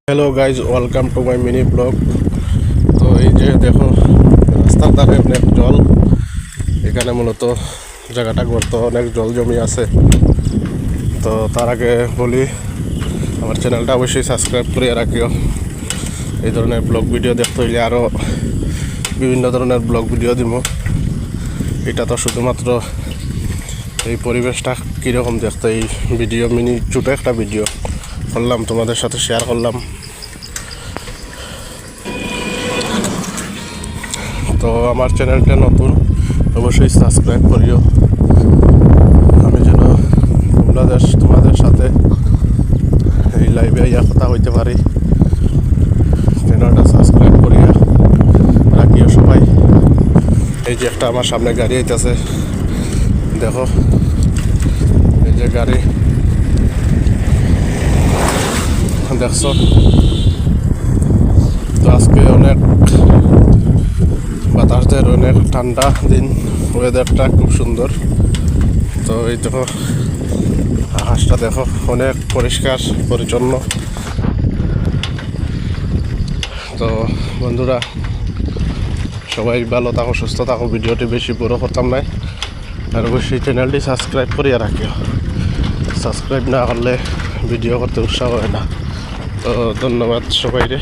Hello guys, welcome to my mini blog. তো এই যে দেখো, রাস্তার ধারে অনেক জল। এখানে মূলত জায়গাটা গর্ত, অনেক জল জমি আছে। তো তার আগে বলি, আমার চ্যানেলটা অবশ্যই সাবস্ক্রাইব করে রাখিও। এই ধরনের ব্লগ ভিডিও দেখতে হইলে আরও বিভিন্ন ধরনের ব্লগ ভিডিও দিব। এটা তো শুধুমাত্র এই পরিবেশটা কীরকম দেখতে এই ভিডিও, মিনি ছোটো একটা ভিডিও করলাম, তোমাদের সাথে শেয়ার করলাম। তো আমার চ্যানেলটা নতুন, অবশ্যই সাবস্ক্রাইব করিও। আমি যেন তোমাদের সাথে এই লাইভে ইয়া কথা হইতে পারি। চ্যানেলটা সাবস্ক্রাইব করিয়া রাখিও সবাই। এই যে একটা আমার সামনে গাড়ি আইতেছে, দেখো এই যে গাড়ি দেখছো। তো আজকে অনেক বাতাসদের, অনেক ঠান্ডা দিন, ওয়েদারটা খুব সুন্দর। তো এই দেখো আকাশটা দেখো, অনেক পরিষ্কার পরিচ্ছন্ন। তো বন্ধুরা, সবাই ভালো থাকো, সুস্থ থাকো। ভিডিওটি বেশি বড় করতাম নাই, আর অবশ্যই চ্যানেলটি সাবস্ক্রাইব করিয়া রাখিও। সাবস্ক্রাইব না করলে ভিডিও করতে উৎসাহ হয় না। তো ধন্যবাদ সবাইকে।